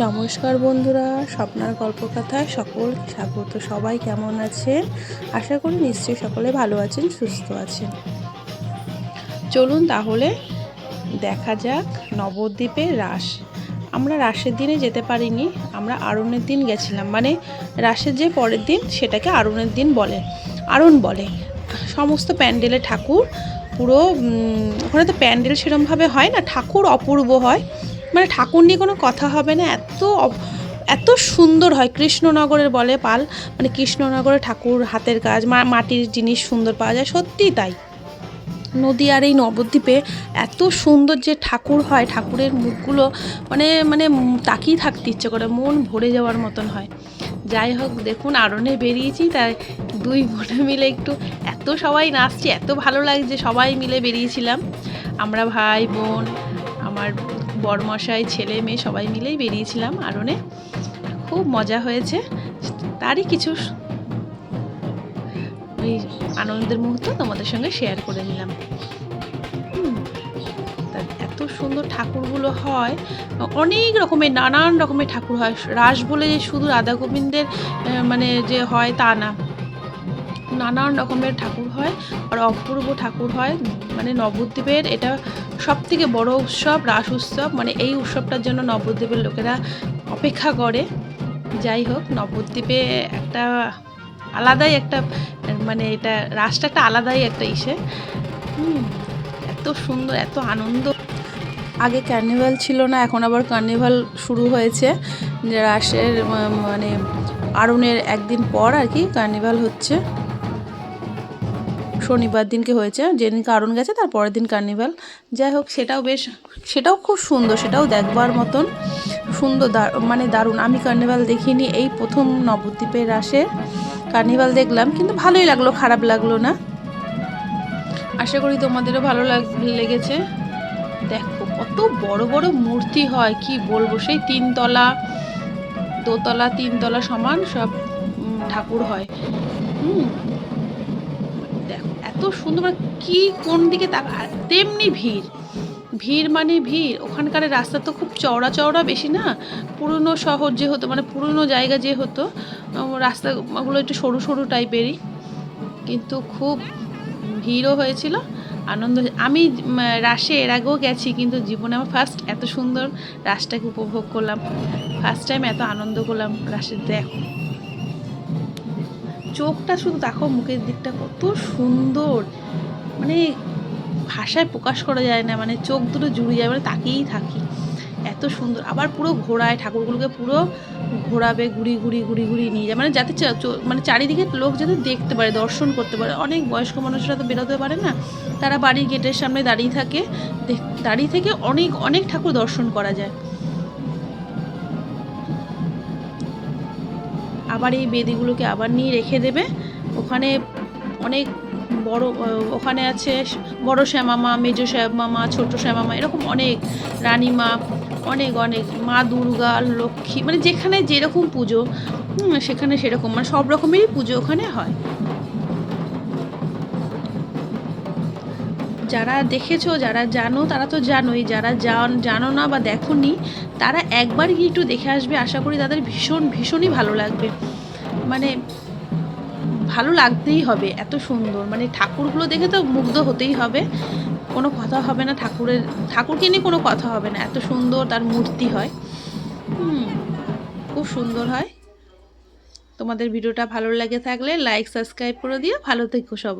নমস্কার বন্ধুরা, স্বপ্নার গল্পকথায় সকলকে স্বাগত। সবাই কেমন আছেন? আশা করি নিশ্চয়ই সকলে ভালো আছেন, সুস্থ আছেন। চলুন তাহলে দেখা যাক নবদ্বীপের রাস। আমরা রাসের দিনে যেতে পারিনি, আমরা আরণের দিন গেছিলাম। মানে রাসের যে পরের দিন সেটাকে আরণের দিন বলে, আরণ বলে। সমস্ত প্যান্ডেলে ঠাকুর পুরো, ওখানে তো প্যান্ডেল সেরমভাবে হয় না, ঠাকুর অপূর্ব হয়। মানে ঠাকুর নিয়ে কোনো কথা হবে না, এত সুন্দর হয়। কৃষ্ণনগরের বলে পাল, মানে কৃষ্ণনগরে ঠাকুর হাতের কাজ, মাটির জিনিস সুন্দর পাওয়া যায়, সত্যিই তাই। নদীয়ার এই নবদ্বীপে এত সুন্দর যে ঠাকুর হয়, ঠাকুরের মুখগুলো মানে মানে তাকিয়ে থাকতে ইচ্ছে করে, মন ভরে যাওয়ার মতন হয়। যাই হোক, দেখুন আরণে বেরিয়েছি, তাই দুই বোনে মিলে একটু এত সবাই নাচছি, এত ভালো লাগছে। সবাই মিলে বেরিয়েছিলাম আমরা, ভাই বোন, আমার বড়মশাই, ছেলে মেয়ে সবাই মিলেই বেরিয়েছিলাম আরণে। খুব মজা হয়েছে। তারই কিছু ওই আনন্দের মুহূর্ত তোমাদের সঙ্গে শেয়ার করে নিলাম। এত সুন্দর ঠাকুরগুলো হয়, অনেক রকমের, নানান রকমের ঠাকুর হয়। রাস বলে যে শুধু রাধা গোবিন্দের মানে যে হয় তা না, নানান রকমের ঠাকুর হয় আর অপূর্ব ঠাকুর হয়। মানে নবদ্বীপের এটা সবথেকে বড় উৎসব, রাস উৎসব। মানে এই উৎসবটার জন্য নবদ্বীপের লোকেরা অপেক্ষা করে। যাই হোক, নবদ্বীপে একটা আলাদাই একটা, মানে এটা রাসটা একটা আলাদাই একটা এত সুন্দর, এত আনন্দ। আগে কার্নিভাল ছিল না, এখন আবার কার্নিভাল শুরু হয়েছে। রাসের মানে আরণের একদিন পর আর কি কার্নিভাল হচ্ছে। শনিবার দিনকে হয়েছে, যেদিনকে আরণ গেছে তার পরের দিন কার্নিভাল। যাই হোক, সেটাও খুব সুন্দর, সেটাও দেখবার মতন সুন্দর, মানে দারুণ। আমি কার্নিভাল দেখিনি, এই প্রথম নবদ্বীপের রাসে কার্নিভাল দেখলাম, কিন্তু ভালোই লাগলো, খারাপ লাগলো না। আশা করি তোমাদেরও ভালো লেগেছে। দেখো কত বড় বড় মূর্তি হয়, কি বলবো, সেই 3 তলা, 2 তলা, 3 তলা সমান সব ঠাকুর হয়। দেখো এত সুন্দর, মানে কি কোন দিকে তেমনি ভিড় মানে ভিড়। ওখানকার রাস্তা তো খুব চওড়া চওড়া, বেশি না, পুরনো শহর যে হতো, মানে পুরনো জায়গা যে হতো, রাস্তাগুলো একটু সরু সরু টাইপেরই, কিন্তু খুব ভিড়ও হয়েছিল, আনন্দ। আমি রাসে এর আগেও গেছি, কিন্তু জীবনে আমার ফার্স্ট এত সুন্দর রাসটাকে উপভোগ করলাম, ফার্স্ট টাইম এত আনন্দ করলাম রাসে। দেখো চোখটা শুধু দেখো, মুখের দিকটা কত সুন্দর, মানে ভাষায় প্রকাশ করা যায় না, মানে চোখ দুটো জুড়ে যায়, মানে তাকিয়েই থাকি, এত সুন্দর। আবার পুরো ঘোরায় ঠাকুরগুলোকে, পুরো ঘোরাবে, ঘুরি ঘুরি ঘুরি ঘুরি নিয়ে যায়, মানে যাতে মানে চারিদিকে লোক যাতে দেখতে পারে, দর্শন করতে পারে। অনেক বয়স্ক মানুষরা তো বেরোতে পারে না, তারা বাড়ির গেটের সামনে দাঁড়িয়ে থাকে, দাঁড়িয়ে থেকে অনেক অনেক ঠাকুর দর্শন করা যায়। আবার এই বেদিগুলোকে আবার নিয়ে রেখে দেবে ওখানে। অনেক বড়, ওখানে আছে বড় শ্যামামা, মেজ শ্যামামা, ছোট শ্যামামা, এরকম অনেক রানীমা, অনেক অনেক মা দুর্গা, লক্ষ্মী, মানে যেখানে যেরকম পুজো সেখানে সেরকম, মানে সব রকমেরই পুজো ওখানে হয়। যারা দেখেছো, যারা জানো তারা তো জানোই, যারা জানো না বা দেখোনি তারা একবার গিয়ে একটু দেখে আসবে, আশা করি তাদের ভীষণই ভালো লাগবে। মানে ভালো লাগতেই হবে, এত সুন্দর, মানে ঠাকুরগুলো দেখে তো মুগ্ধ হতেই হবে, কোনো কথা হবে না। ঠাকুরকে নিয়ে কোনো কথা হবে না, এত সুন্দর তার মূর্তি হয়। খুব সুন্দর হয়। তোমাদের ভিডিওটা ভালো লেগে থাকলে লাইক সাবস্ক্রাইব করে দিও। ভালো থেকো সব।